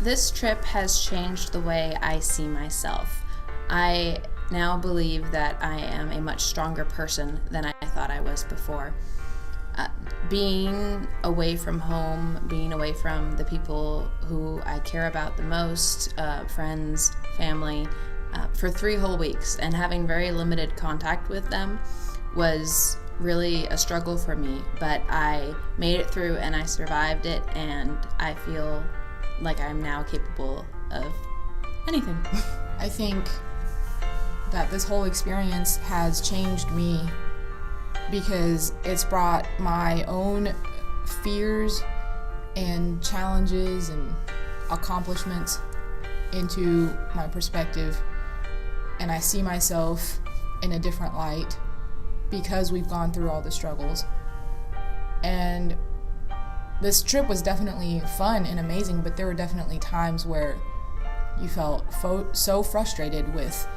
This trip has changed the way I see myself. I now believe that I am a much stronger person than I thought I was before. Being away from home, being away from the people who I care about the most, friends, family, for 3 whole weeks, and having very limited contact with them was really a struggle for me, but I made it through and I survived it, and I feel like I'm now capable of anything. I think that this whole experience has changed me because it's brought my own fears and challenges and accomplishments into my perspective, and I see myself in a different light because we've gone through all the struggles. And this trip was definitely fun and amazing, but there were definitely times where you felt so frustrated with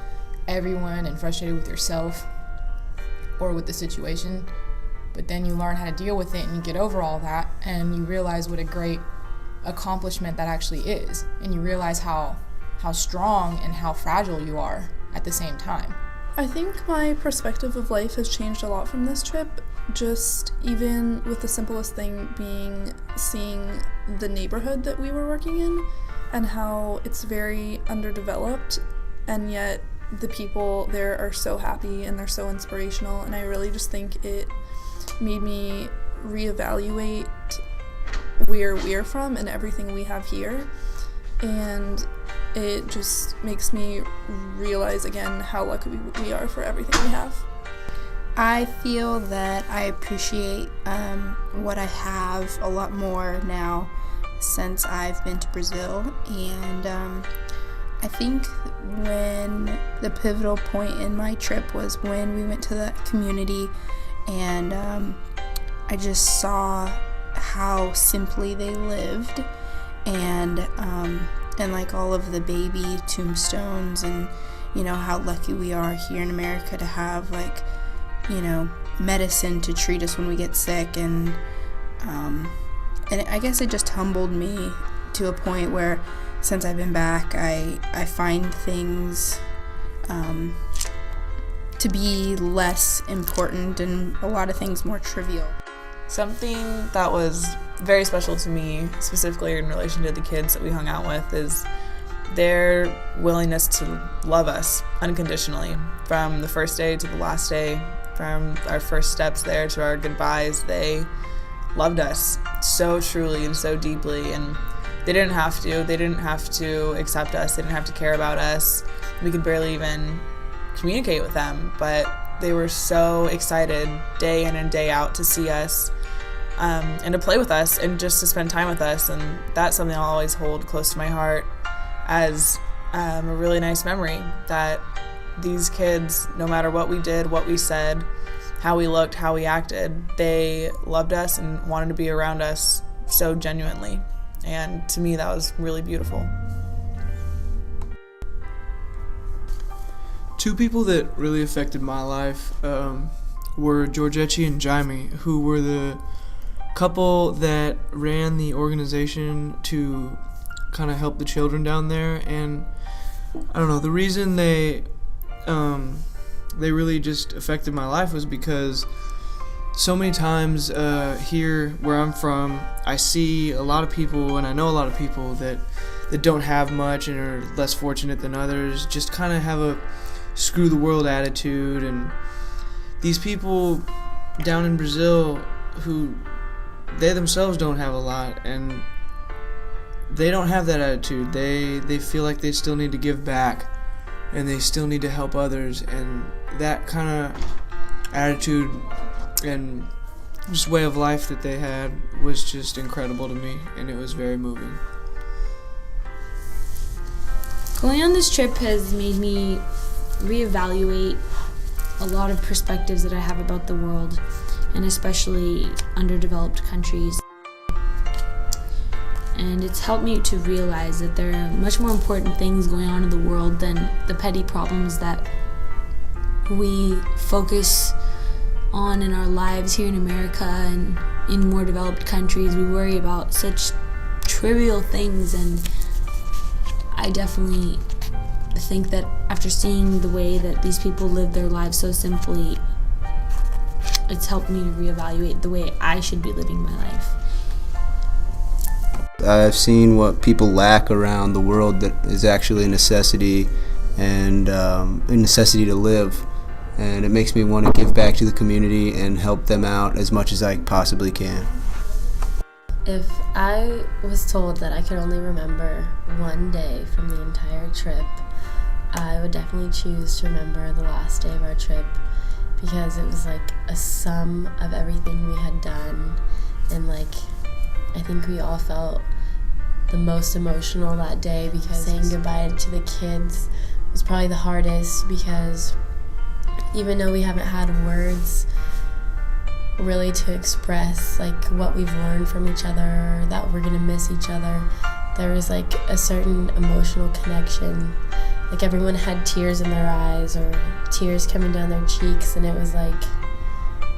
everyone and frustrated with yourself or with the situation. But then you learn how to deal with it and you get over all that, and you realize what a great accomplishment that actually is. And you realize how strong and how fragile you are at the same time. I think my perspective of life has changed a lot from this trip. Just even with the simplest thing being seeing the neighborhood that we were working in and how it's very underdeveloped, and yet the people there are so happy and they're so inspirational, and I really just think it made me reevaluate where we're from and everything we have here, and it just makes me realize again how lucky we are for everything we have. I feel that I appreciate what I have a lot more now since I've been to Brazil, and I think when the pivotal point in my trip was when we went to that community, and I just saw how simply they lived, and like all of the baby tombstones, and how lucky we are here in America to have medicine to treat us when we get sick, and I guess it just humbled me to a point where since I've been back, I find things to be less important and a lot of things more trivial. Something that was very special to me, specifically in relation to the kids that we hung out with, is their willingness to love us unconditionally. From the first day to the last day, from our first steps there to our goodbyes, they loved us so truly and so deeply, and they didn't have to accept us, they didn't have to care about us. We could barely even communicate with them, but they were so excited day in and day out to see us, and to play with us and just to spend time with us, and that's something I'll always hold close to my heart as a really nice memory, that these kids, no matter what we did, what we said, how we looked, how we acted, they loved us and wanted to be around us so genuinely. And to me, that was really beautiful. Two people that really affected my life were Georgette and Jaime, who were the couple that ran the organization to kind of help the children down there. And I don't know, the reason they really just affected my life was because so many times here where I'm from, I see a lot of people, and I know a lot of people that don't have much and are less fortunate than others, just kind of have a screw the world attitude. And these people down in Brazil, who they themselves don't have a lot, and they don't have that attitude. They feel like they still need to give back, and they still need to help others, and that kind of attitude and just way of life that they had was just incredible to me, and it was very moving. Going on this trip has made me reevaluate a lot of perspectives that I have about the world, and especially underdeveloped countries. And it's helped me to realize that there are much more important things going on in the world than the petty problems that we focus on in our lives here in America and in more developed countries. We worry about such trivial things, and I definitely think that after seeing the way that these people live their lives so simply, it's helped me to reevaluate the way I should be living my life. I've seen what people lack around the world that is actually a necessity and a necessity to live. And it makes me want to give back to the community and help them out as much as I possibly can. If I was told that I could only remember one day from the entire trip, I would definitely choose to remember the last day of our trip, because it was like a sum of everything we had done, and like I think we all felt the most emotional that day, because saying goodbye to the kids was probably the hardest, because even though we haven't had words really to express like what we've learned from each other, that we're gonna miss each other, there was like a certain emotional connection. Like everyone had tears in their eyes or tears coming down their cheeks, and it was like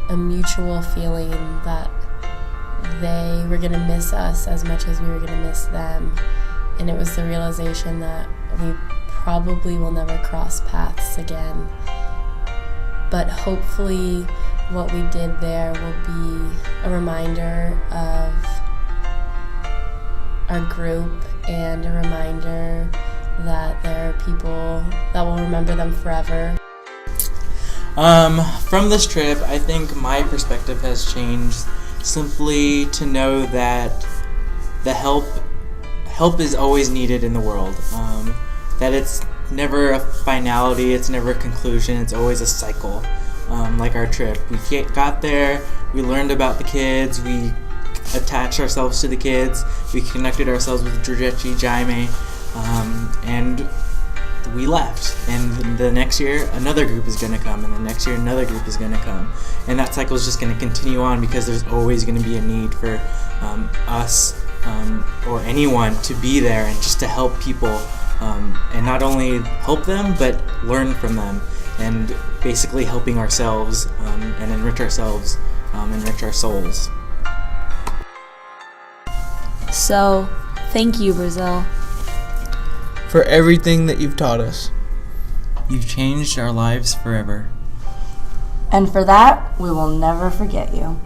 a mutual feeling that they were gonna miss us as much as we were gonna miss them. And it was the realization that we probably will never cross paths again. But hopefully what we did there will be a reminder of our group and a reminder that there are people that will remember them forever. From this trip, I think my perspective has changed simply to know that the help is always needed in the world. That it's never a finality, it's never a conclusion, it's always a cycle. Like our trip, we got there, we learned about the kids, we attached ourselves to the kids, we connected ourselves with Georgette, Jaime, and we left. And the next year, another group is going to come, and the next year, another group is going to come. And that cycle is just going to continue on, because there's always going to be a need for us or anyone to be there and just to help people, and not only help them, but learn from them, and basically helping ourselves and enrich ourselves, enrich our souls. So, thank you, Brazil. For everything that you've taught us. You've changed our lives forever. And for that, we will never forget you.